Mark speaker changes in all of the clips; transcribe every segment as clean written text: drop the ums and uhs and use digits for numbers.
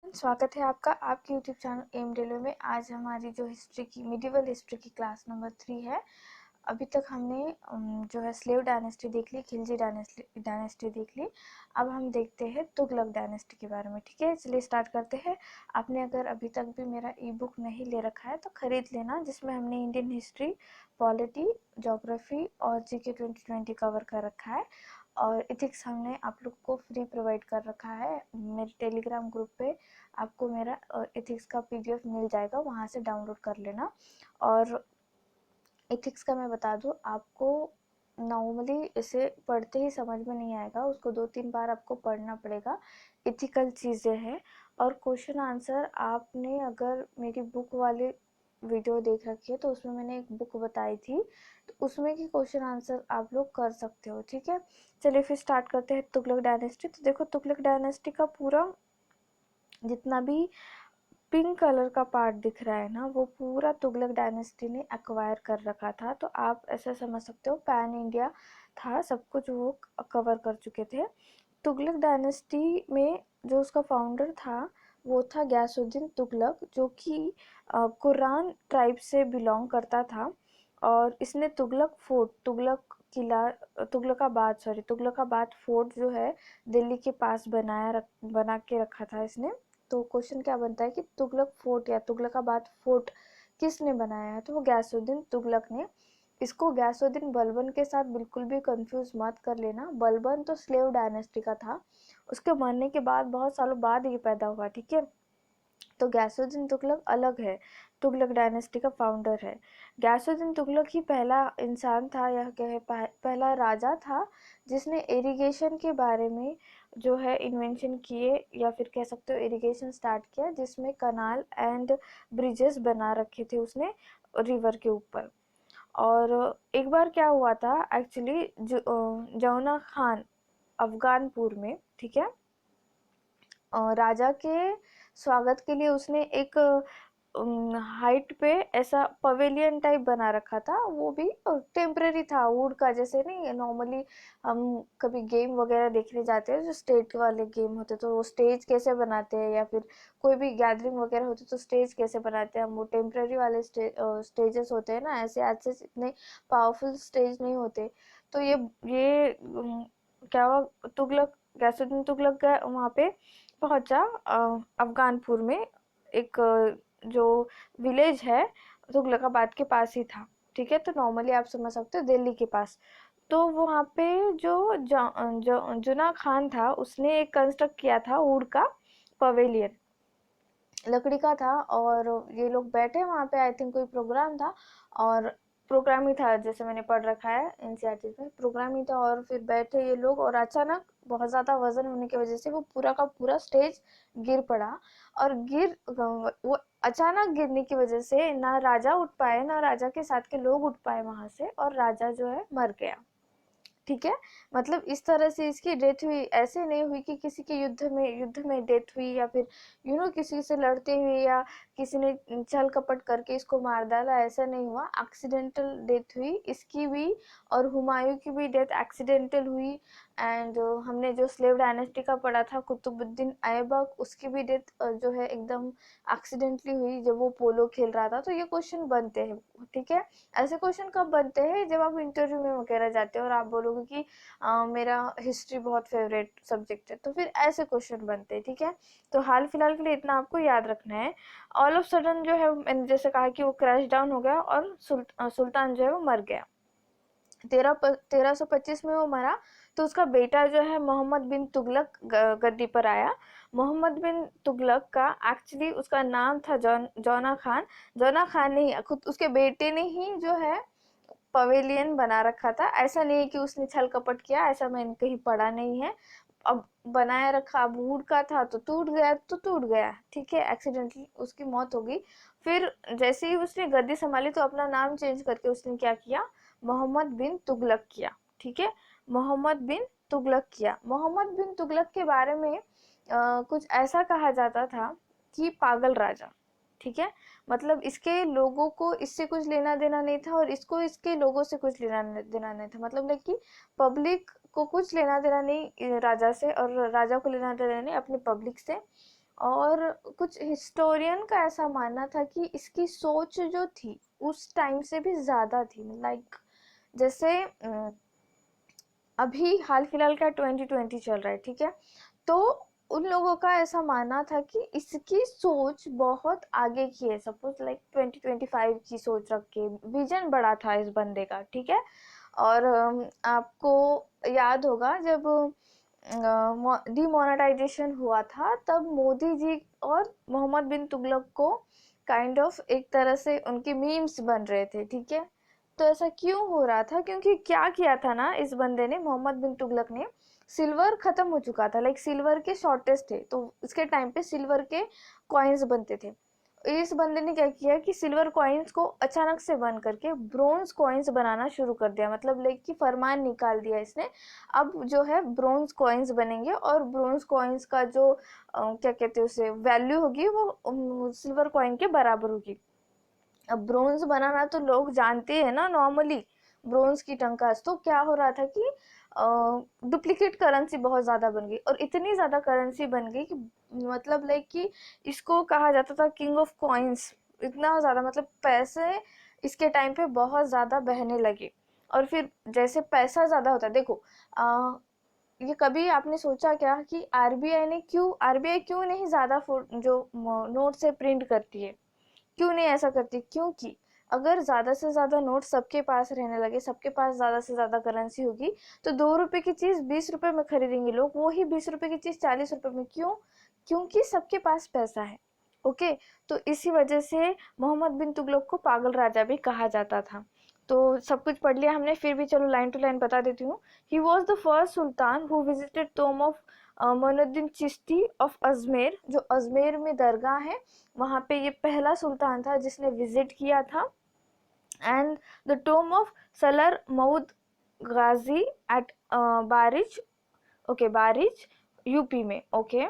Speaker 1: स्वागत है आपका आपके यूट्यूब चैनल एम रेलवे में। आज हमारी जो हिस्ट्री की मिडिवल हिस्ट्री की क्लास नंबर 3 है। अभी तक हमने जो है स्लेव डायनेस्टी देख ली, खिलजी डायनेस्टी देख ली। अब हम देखते हैं तुगलक डायनेस्टी के बारे में। ठीक है, चलिए स्टार्ट करते हैं। आपने अगर अभी तक भी मेरा ई बुक नहीं ले रखा है तो ख़रीद लेना, जिसमें हमने इंडियन हिस्ट्री, पॉलिटी, ज्योग्राफी और जीके 2020 कवर कर रखा है। और इथिक्स हमने आप लोग को फ्री प्रोवाइड कर रखा है। मेरे टेलीग्राम ग्रुप पे आपको मेरा इथिक्स का पीडीएफ मिल जाएगा, वहाँ से डाउनलोड कर लेना। और इथिक्स का मैं बता दूँ आपको, नॉर्मली इसे पढ़ते ही समझ में नहीं आएगा, उसको 2-3 बार आपको पढ़ना पड़ेगा। इथिकल चीज़ें हैं और क्वेश्चन आंसर आपने अगर मेरी बुक वाले वीडियो देख रखी है तो उसमें मैंने एक बुक बताई थी, तो उसमें की क्वेश्चन आंसर आप लोग कर सकते हो। ठीक है, चलिए फिर स्टार्ट करते हैं तुगलक डायनेस्टी। तो देखो, तुगलक डायनेस्टी का पूरा जितना भी पिंक कलर का पार्ट दिख रहा है ना, वो पूरा तुगलक डायनेस्टी ने एक्वायर कर रखा था। तो आप ऐसा समझ सकते हो पैन इंडिया था, सब कुछ वो कवर कर चुके थे। तुगलक डायनेस्टी में जो उसका फाउंडर था वो था गयासुद्दीन तुगलक, जो कि कुरान ट्राइब से बिलोंग करता था। और इसने तुगलक फोर्ट, तुगलक किला, तुगलकाबाद फोर्ट जो है दिल्ली के पास बना के रखा था इसने। तो क्वेश्चन क्या बनता है कि तुगलक फोर्ट या तुगलकाबाद फोर्ट किसने बनाया है? तो वो गयासुद्दीन तुगलक ने। इसको गयासुद्दीन बलबन के साथ बिल्कुल भी कंफ्यूज मत कर लेना। बलबन तो स्लेव डायनेस्टी का था, उसके मरने के बाद बहुत सालों बाद ये पैदा हुआ। ठीक है, तो गयासुद्दीन तुगलक अलग है, तुगलक डायनेस्टी का फाउंडर है। गयासुद्दीन तुगलक ही पहला इंसान था, यह कहे पहला राजा था जिसने इरिगेशन के बारे में जो है इन्वेंशन किए, या फिर कह सकते हो इरिगेशन स्टार्ट किया, जिसमें कनाल एंड ब्रिजेस बना रखे थे उसने रिवर के ऊपर। और एक बार क्या हुआ था एक्चुअली, जौना खान अफगानपुर में, ठीक है, राजा के स्वागत के लिए उसने एक हाइट पे ऐसा पवेलियन टाइप बना रखा था। वो भी टेम्परेरी था, वुड का। जैसे नहीं नॉर्मली हम कभी गेम वगैरह देखने जाते हैं, जो स्टेट वाले गेम होते तो वो स्टेज कैसे बनाते हैं, या फिर कोई भी गैदरिंग वगैरह होती तो स्टेज कैसे बनाते हैं हम, वो टेम्परेरी वाले स्टेजेस होते हैं ना, ऐसे आज से इतने पावरफुल स्टेज नहीं होते। तो ये क्या हुआ, तुगलक गयासुद्दीन तुगलक गया वहाँ पे, पहुंचा अफगानपुर में। एक जो विलेज है तुगलकाबाद के पास ही था। ठीक है, तो नॉर्मली आप समझ सकते हो दिल्ली के पास। तो वहाँ पे जो जुना खान था उसने एक कंस्ट्रक्ट किया था वुड का पवेलियन, लकड़ी का था। और ये लोग बैठे वहाँ पे, आई थिंक कोई प्रोग्राम था, और प्रोग्राम ही था, जैसे मैंने पढ़ रखा है एनसीईआरटी में, प्रोग्राम ही था। और फिर बैठे ये लोग, और अचानक बहुत ज़्यादा वजन होने की वजह से वो पूरा का पूरा स्टेज गिर पड़ा। और वो अचानक गिरने की वजह से ना राजा उठ पाए, ना राजा के साथ के लोग उठ पाए वहां से, और राजा जो है मर गया। ठीक है, मतलब इस तरह से इसकी डेथ हुई। ऐसे नहीं हुई कि किसी के युद्ध में डेथ हुई, या फिर किसी से लड़ते हुए, या किसी ने छल कपट करके इसको मार डाला, ऐसा नहीं हुआ। एक्सीडेंटल डेथ हुई इसकी भी, और हुमायूं की भी डेथ एक्सीडेंटल हुई। एंड हमने जो स्लेव डायनेस्टी का पढ़ा था कुतुबुद्दीन ऐबक, उसकी भी डेथ जो है एकदम एक्सीडेंटली हुई जब वो पोलो खेल रहा था। तो ये क्वेश्चन बनते हैं। ठीक है, ऐसे क्वेश्चन कब बनते हैं? जब आप इंटरव्यू में वगैरह जाते हो और आप बोलोगे कि मेरा हिस्ट्री बहुत फेवरेट सब्जेक्ट है, तो फिर ऐसे क्वेश्चन बनते हैं। ठीक है, तो हाल फिलहाल के लिए इतना आपको याद रखना है। ऑल ऑफ सडन जो है, मैंने जैसे कहा कि वो क्रैश डाउन हो गया और सुल्तान जो है वो मर गया। 1325 में वो मरा, तो उसका बेटा जो है मोहम्मद बिन तुगलक गद्दी पर आया। मोहम्मद बिन तुगलक का एक्चुअली उसका नाम था जौना खान। जौना खान ने ही, खुद उसके बेटे ने ही जो है पवेलियन बना रखा था। ऐसा नहीं है कि उसने छल कपट किया, ऐसा मैंने कहीं पढ़ा नहीं है। अब बनाया रखा, अब वुड का था तो टूट गया तो टूट गया। ठीक है, एक्सीडेंटली उसकी मौत हो गई। फिर जैसे ही उसने गद्दी संभाली तो अपना नाम चेंज करके उसने क्या किया, मोहम्मद बिन तुगलक किया। ठीक है, मोहम्मद बिन तुगलक किया। मोहम्मद बिन तुगलक के बारे में कुछ ऐसा कहा जाता था कि पागल राजा। ठीक है, मतलब इसके लोगों को इससे कुछ लेना देना नहीं था, और इसको इसके लोगों से कुछ लेना देना नहीं था। मतलब कि पब्लिक को कुछ लेना देना नहीं राजा से, और राजा को लेना देना नहीं अपनी पब्लिक से। और कुछ हिस्टोरियन का ऐसा मानना था कि इसकी सोच जो थी उस टाइम से भी ज़्यादा थी। लाइक जैसे अभी हाल फिलहाल का 2020 चल रहा है, ठीक है, तो उन लोगों का ऐसा मानना था कि इसकी सोच बहुत आगे की है, सपोज लाइक 2025 की सोच रख के, विजन बड़ा था इस बंदे का, ठीक है। और आपको याद होगा जब डिमोनेटाइजेशन हुआ था तब मोदी जी और मोहम्मद बिन तुगलक को काइंड ऑफ एक तरह से उनके मीम्स बन रहे थे, ठीक है। तो ऐसा क्यों हो रहा था, क्योंकि क्या किया था ना इस बंदे ने, मोहम्मद बिन तुगलक ने, सिल्वर खत्म हो चुका था, लाइक सिल्वर के शॉर्टेज थे, तो इसके टाइम पे सिल्वर के कॉइन्स बनते थे। इस बंदे ने क्या किया कि सिल्वर कॉइन्स को अचानक से बंद करके ब्रोंज कॉइन्स बनाना शुरू कर दिया, मतलब लाइक कि फरमान निकाल दिया इसने, अब जो है ब्रोंज कॉइन्स बनेंगे और ब्रोंज कॉइन्स का जो क्या कहते हैं उसे वैल्यू होगी वो सिल्वर कॉइन के बराबर होगी। अब ब्रोंज बनाना तो लोग जानते हैं ना नॉर्मली, ब्रोंज की टंकास, तो क्या हो रहा था कि डुप्लीकेट करेंसी बहुत ज़्यादा बन गई, और इतनी ज़्यादा करेंसी बन गई कि मतलब लाइक कि इसको कहा जाता था किंग ऑफ कॉइन्स, इतना ज़्यादा मतलब पैसे इसके टाइम पे बहुत ज़्यादा बहने लगे। और फिर जैसे पैसा ज़्यादा होता है, देखो ये कभी आपने सोचा क्या कि आरबीआई क्यों नहीं ज़्यादा जो नोट से प्रिंट करती है, क्यों नहीं ऐसा करती, क्योंकि अगर ज़्यादा से ज़्यादा नोट सबके पास रहने लगे, सबके पास ज़्यादा से ज़्यादा करेंसी होगी, तो 2 रुपए की चीज़ 20 रुपए में खरीदेंगे लोग, वही 20 रुपए की चीज़ 40 रुपए में, क्यों? क्योंकि सबके पास पैसा है। ओके, तो इसी वजह से मोहम्मद बिन तुगलक को पागल राजा भी कहा जाता था। तो सब कुछ पढ़ लिया हमने, फिर भी चलो लाइन टू लाइन बता देती हूँ। ही was the first sultan who visited Tomé of Moinuddin Chishti of Ajmer, जो अजमेर में दरगाह है, वहाँ पे ये पहला सुल्तान था जिसने विजिट किया था। And the tomb of Salar Masud Ghazi at Bahraich, okay Bahraich UP में, ओके।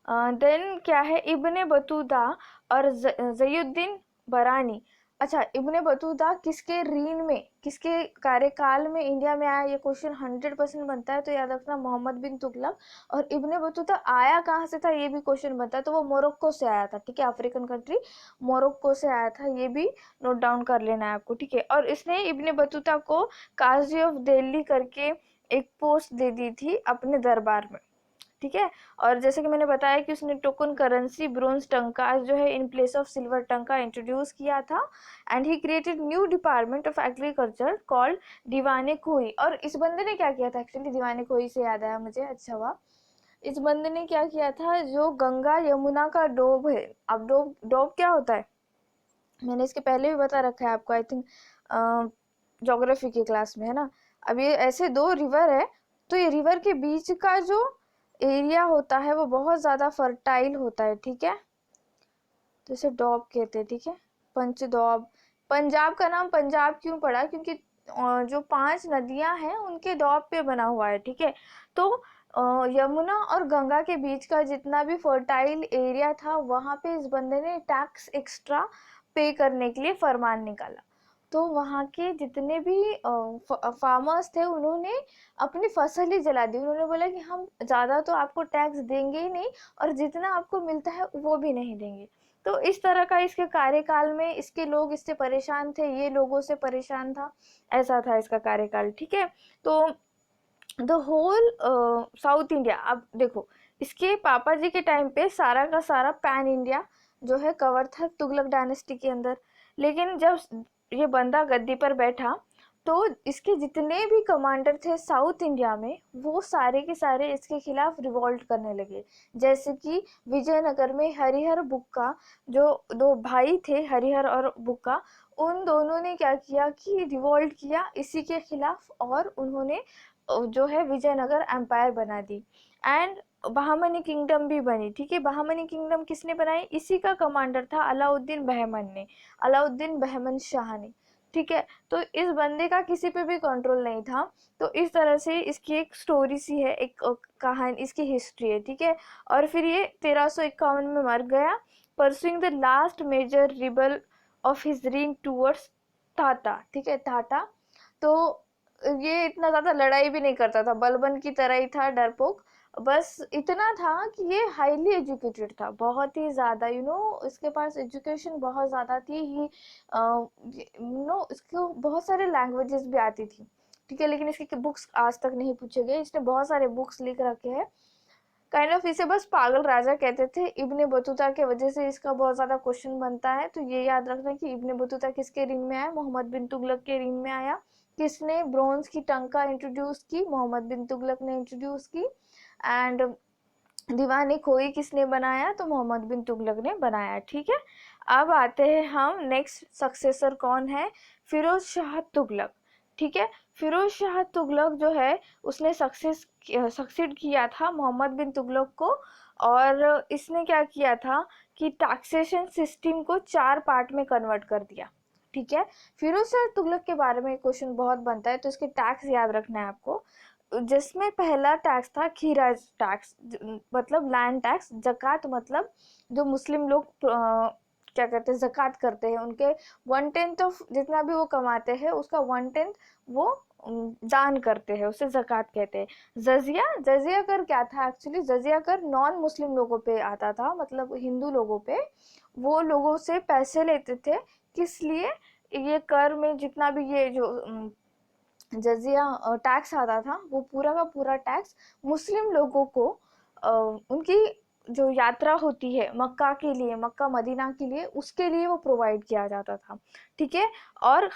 Speaker 1: देन क्या है, इब्ने बतूता और जयुद्दीन बरानी। अच्छा, इब्ने बतूता किसके रीन में, किसके कार्यकाल में इंडिया में आया, ये क्वेश्चन 100% बनता है, तो याद रखना मोहम्मद बिन तुगलक। और इब्ने बतूता आया कहाँ से था, ये भी क्वेश्चन बनता है, तो वो मोरक्को से आया था, ठीक है, अफ्रीकन कंट्री मोरक्को से आया था, ये भी नोट डाउन कर लेना है आपको, ठीक है। और इसने इब्ने बतूता को काजी ऑफ दिल्ली करके एक पोस्ट दे दी थी अपने दरबार में, ठीक है। और जैसे कि मैंने बताया कि उसने टोकन करेंसी ब्रोंज टंका जो है इन प्लेस ऑफ सिल्वर टंका इंट्रोड्यूस किया था। And he created new department of agriculture called दीवाने खोई। और इस बंदे ने क्या किया था, एक्चुअली दीवाने खोई से याद आया मुझे, अच्छा हुआ, इस बंदे ने क्या किया था, जो गंगा यमुना का डोब है, अब डोब डोब क्या होता है मैंने इसके पहले भी बता रखा है आपको, आई थिंक ज्योग्राफी की क्लास में, है ना। अब ये ऐसे दो रिवर है, तो ये रिवर के बीच का जो एरिया होता है वो बहुत ज़्यादा फर्टाइल होता है, ठीक है, तो इसे डॉब कहते हैं, ठीक है, पंचदौब। पंजाब का नाम पंजाब क्यों पड़ा, क्योंकि जो 5 नदियां हैं उनके दौब पे बना हुआ है, ठीक है। तो यमुना और गंगा के बीच का जितना भी फर्टाइल एरिया था वहाँ पे इस बंदे ने टैक्स एक्स्ट्रा पे करने के लिए फरमान निकाला। तो वहाँ के जितने भी फार्मर्स थे उन्होंने अपनी फसल ही जला दी, उन्होंने बोला कि हम ज़्यादा तो आपको टैक्स देंगे ही नहीं, और जितना आपको मिलता है वो भी नहीं देंगे। तो इस तरह का इसके कार्यकाल में इसके लोग इससे परेशान थे, ये लोगों से परेशान था, ऐसा था इसका कार्यकाल, ठीक है। तो द होल साउथ इंडिया, अब देखो इसके पापा जी के टाइम पे सारा का सारा पैन इंडिया जो है कवर था तुगलक डायनेस्टी के अंदर। लेकिन जब ये बंदा गद्दी पर बैठा तो इसके जितने भी कमांडर थे साउथ इंडिया में वो सारे के सारे इसके खिलाफ रिवॉल्ट करने लगे। जैसे कि विजयनगर में हरिहर बुक्का, जो दो भाई थे हरिहर और बुक्का, उन दोनों ने क्या किया कि रिवॉल्ट किया इसी के खिलाफ, और उन्होंने जो है विजयनगर एम्पायर बना दी। एंड बहामनी किंगडम भी बनी, ठीक है। बहामनी किंगडम किसने बनाई, इसी का कमांडर था अलाउद्दीन बहमन ने, अलाउद्दीन बहमन शाह ने, ठीक है। तो इस बंदे का किसी पे भी कंट्रोल नहीं था। तो इस तरह से इसकी एक स्टोरी सी है, एक कहानी, इसकी हिस्ट्री है, ठीक है। और फिर ये 1351 में मर गया, pursuing the last major rebel of his reign towards Thatta, ठीक है, थाटा। तो ये इतना ज़्यादा लड़ाई भी नहीं करता था, बलबन की तरह ही था, डरपोक, बस इतना था कि ये हाईली एजुकेटेड था, बहुत ही ज़्यादा, इसके पास एजुकेशन बहुत ज़्यादा थी ही, इसको बहुत सारे लैंग्वेजेस भी आती थी, ठीक है, लेकिन इसके बुक्स आज तक नहीं पूछे गए। इसने बहुत सारे बुक्स लिख रखे हैं, काइंड ऑफ इसे बस पागल राजा कहते थे। इब्ने बतूता के वजह से इसका बहुत ज़्यादा क्वेश्चन बनता है, तो ये याद रखना कि इब्ने बतूता किसके रिंग में आया, मोहम्मद बिन तुगलक के रिंग में आया। किसने ब्रोंज की टंका इंट्रोड्यूस की, मोहम्मद बिन तुगलक ने इंट्रोड्यूस की। एंड दीवाने खोई किसने बनाया, तो मोहम्मद बिन तुगलक ने बनाया, ठीक है। अब आते हैं हम नेक्स्ट सक्सेसर कौन है, फिरोज शाह तुगलक, ठीक है। फिरोज शाह तुगलक जो है उसने सक्सीड किया था मोहम्मद बिन तुगलक को, और इसने क्या किया था कि टैक्सेशन सिस्टम को 4 पार्ट में कन्वर्ट कर दिया, ठीक है। फिरोज शाह तुगलक के बारे में क्वेश्चन बहुत बनता है, तो इसके टैक्स याद रखना है आपको, जिसमें पहला टैक्स था खीराज टैक्स, मतलब लैंड टैक्स। जक़ात मतलब जो मुस्लिम लोग क्या करते हैं, जक़ात करते हैं, उनके 1/10 ऑफ जितना भी वो कमाते हैं उसका 1/10 वो दान करते हैं, उसे जक़ात कहते हैं। जजिया कर क्या था एक्चुअली, जजिया कर नॉन मुस्लिम लोगों पे आता था, मतलब हिंदू लोगों पे, वो लोगों से पैसे लेते थे। किस लिए, ये कर में जितना भी ये जो जजिया टैक्स आता था, वो पूरा का पूरा टैक्स मुस्लिम लोगों को उनकी जो यात्रा होती है मक्का के लिए, मक्का मदीना के लिए, उसके लिए वो प्रोवाइड किया जाता था, ठीक है। और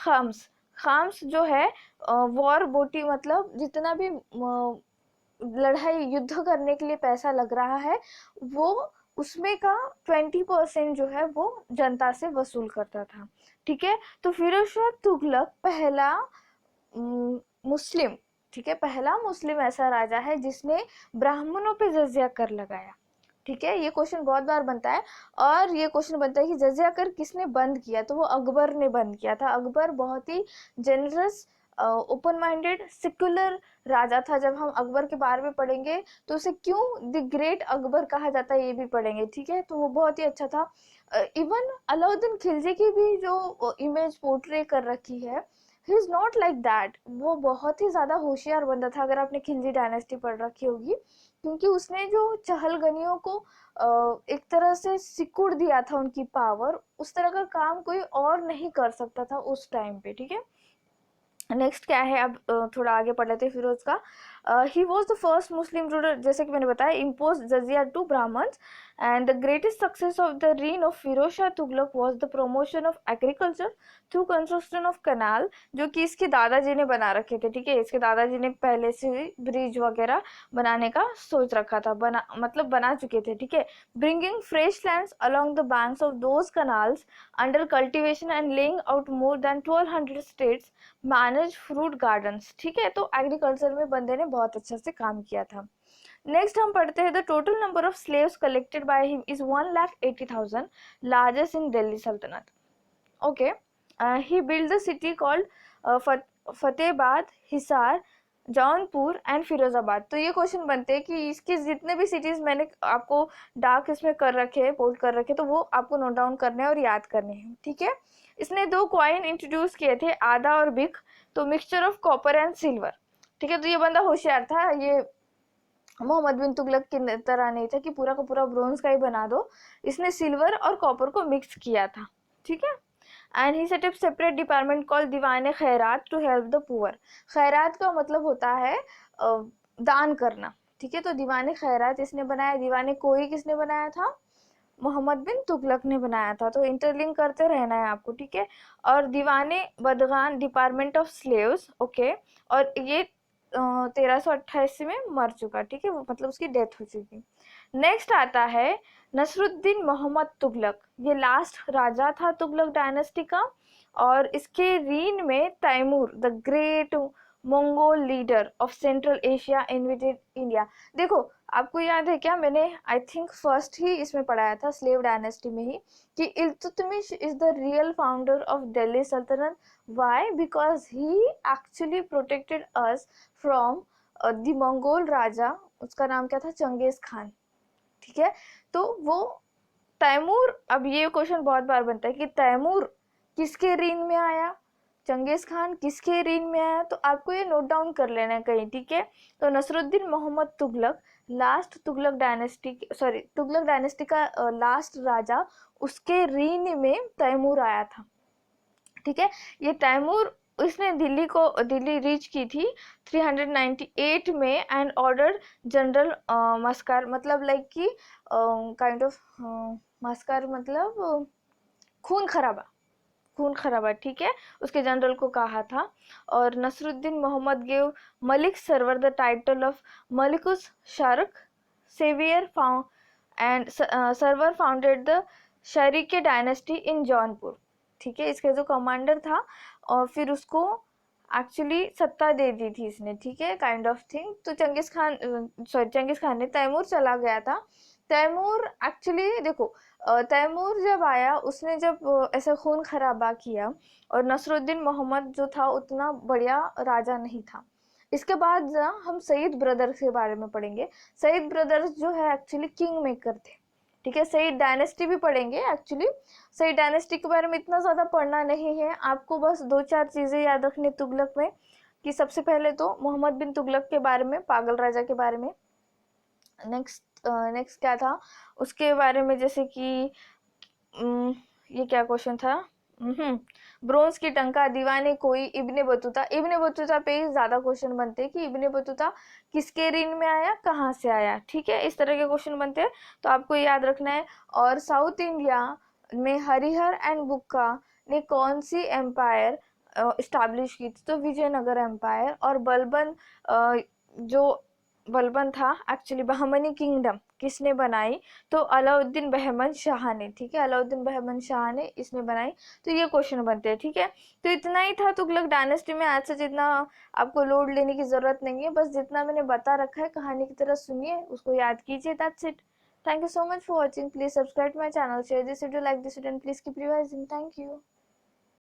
Speaker 1: खाम्स जो है वॉर बोटी, मतलब जितना भी लड़ाई युद्ध करने के लिए पैसा लग रहा है, वो उसमें का 20% जो है वो जनता से वसूल करता था, ठीक है। तो फिरोज शाह तुगलक पहला मुस्लिम, ठीक है, पहला मुस्लिम ऐसा राजा है जिसने ब्राह्मणों पे जजिया कर लगाया, ठीक है। ये क्वेश्चन बहुत बार बनता है, और ये क्वेश्चन बनता है कि जजिया कर किसने बंद किया, तो वो अकबर ने बंद किया था। अकबर बहुत ही जेनरस, ओपन माइंडेड, सेकुलर राजा था। जब हम अकबर के बारे में पढ़ेंगे तो उसे क्यों द ग्रेट अकबर कहा जाता है ये भी पढ़ेंगे, ठीक है। तो वो बहुत ही अच्छा था। इवन अलाउद्दीन खिलजी की भी जो इमेज पोर्ट्रे कर रखी है, he is not like that, वो बहुत ही ज्यादा होशियार बंदा था, अगर आपने खिलजी डायनेस्टी पढ़ रखी होगी, क्योंकि उसने जो चहलगनियों को एक तरह से सिकुड़ दिया था उनकी पावर, उस तरह का काम कोई और नहीं कर सकता था उस टाइम पे, ठीक है। नेक्स्ट क्या है, अब थोड़ा आगे पढ़ लेते हैं फिरोज का। He was the first Muslim ruler, जैसे कि मैंने बताया, impose jizya to Brahmans, and the greatest success of the reign of Firoz Shah Tughlaq was the promotion of agriculture through construction of canal, जो कि इसके दादाजी ने बना रखे थे, ठीक है। इसके दादाजी ने पहले से ही ब्रिज वगैरह बनाने का सोच रखा था, मतलब बना चुके थे, ठीक है। Bringing fresh lands along the banks of those canals under cultivation and laying out more than 1200 states manage fruit gardens, ठीक है। तो एग्रीकल्चर में बंदे ने बहुत अच्छा से काम किया था। नेक्स्ट हम पढ़ते हैं, the total number of slaves collected by him is 1,80,000, largest in Delhi sultanate, okay. He build the city called Fatehabad, Hisar, Jaunpur and Firozabad. तो ये क्वेश्चन बनते हैं कि इसके जितने भी सिटीज मैंने आपको डार्क इसमें कर रखे हैं, बोल्ड कर रखे, तो वो आपको नोट डाउन करने हैं और याद करने हैं, ठीक है। इसने 2 कॉइन इंट्रोड्यूस किए थे, आधा और बिक, तो mixture of copper and silver, ठीक है। तो ये बंदा होशियार था, ये मोहम्मद बिन तुगलक की तरह नहीं था कि पूरा का पूरा ब्रोंज का ही बना दो, इसने सिल्वर और कॉपर को मिक्स किया था, ठीक है। And he set up separate department called दीवाने खैरात टू हेल्प द पुअर। खैरात का मतलब होता है दान करना, ठीक है। तो दीवाने खैरात इसने बनाया। दीवाने कोई किसने बनाया था, मोहम्मद बिन तुगलक ने बनाया था। तो इंटरलिंक करते रहना है आपको, ठीक है। और दीवाने बदगान डिपार्टमेंट ऑफ स्लेव्स, ओके, और ये 1328 में मर चुका, ठीक है, मतलब उसकी डेथ हो चुकी। नेक्स्ट आता है नसरुद्दीन मोहम्मद तुगलक, ये लास्ट राजा था तुगलक डायनेस्टी का, और इसके रीन में Timur the great Mongol leader of Central Asia invaded India. देखो आपको याद है क्या, मैंने आई थिंक फर्स्ट ही इसमें पढ़ाया था स्लेव डायनेस्टी में ही, कि Iltutmish is the real founder of Delhi sultanate. Why, because he actually protected us from the Mongol राजा, उसका नाम क्या था, चंगेज खान, ठीक है। तो वो तैमूर, अब ये क्वेश्चन बहुत बार बनता है कि तैमूर किसके रीन में आया, चंगेज खान किसके रीन में आया, तो आपको ये नोट डाउन कर लेना है कहीं, ठीक है। तो Nasruddin Mohammad Tughlaq last Tughlaq dynasty, sorry Tughlaq dynasty का लास्ट राजा, उसके रीन में तैमूर आया था। ठीक है, ये तैमूर, इसने दिल्ली रीच की थी 398 में एंड ऑर्डर जनरल मस्कार, मतलब लाइक कि काइंड ऑफ मस्कार मतलब खून खराबा, ठीक है, उसके जनरल को कहा था। और Nasiruddin Mohammad gave Malik Sarwar the title of Malikus Sharq saviour and Sarwar founded the Sharqi dynasty in Jaunpur. ठीक है, इसका जो कमांडर था और फिर उसको एक्चुअली सत्ता दे दी थी इसने, ठीक है, काइंड ऑफ थिंग। तो चंगेज खान ने, तैमूर चला गया था। तैमूर एक्चुअली देखो, तैमूर जब आया, उसने जब ऐसा खून खराबा किया, और नसरुद्दीन मोहम्मद जो था उतना बढ़िया राजा नहीं था। इसके बाद ना हम सईद ब्रदर्स के बारे में पढ़ेंगे। सईद ब्रदर्स जो है एक्चुअली किंग मेकर थे। ठीक है, सईद डायनेस्टी भी पढ़ेंगे एक्चुअली। सईद डायनेस्टी के बारे में इतना ज़्यादा पढ़ना नहीं है आपको, बस 2-4 चीज़ें याद रखनी तुगलक में, कि सबसे पहले तो मोहम्मद बिन तुगलक के बारे में, पागल राजा के बारे में। नेक्स्ट क्या था उसके बारे में, जैसे कि ये क्या क्वेश्चन था, ब्रोंज की टंका, दीवाने कोई, इब्ने बतूता। इब्ने बतूता पे ही ज्यादा क्वेश्चन बनते हैं कि इब्ने बतूता किसके रीन में आया, कहाँ से आया। ठीक है, इस तरह के क्वेश्चन बनते हैं, तो आपको याद रखना है। और साउथ इंडिया में हरिहर एंड बुक्का ने कौन सी एम्पायर इस्टेब्लिश की थी, तो विजयनगर एम्पायर। और जो बलबन था एक्चुअली, बहमनी किंगडम किसने बनाई, तो अलाउद्दीन बहमन शाह ने। ठीक है, अलाउद्दीन बहमन शाह ने इसने बनाई। तो ये क्वेश्चन बनते हैं। ठीक है, तो इतना ही था तुगलक डायनेस्टी में। आज से जितना आपको लोड लेने की जरूरत नहीं है, बस जितना मैंने बता रखा है कहानी की तरह सुनिए, उसको याद कीजिए, that's it. Thank you so much for watching, please subscribe my channel, share this video, like this video, and please keep revising. Thank you.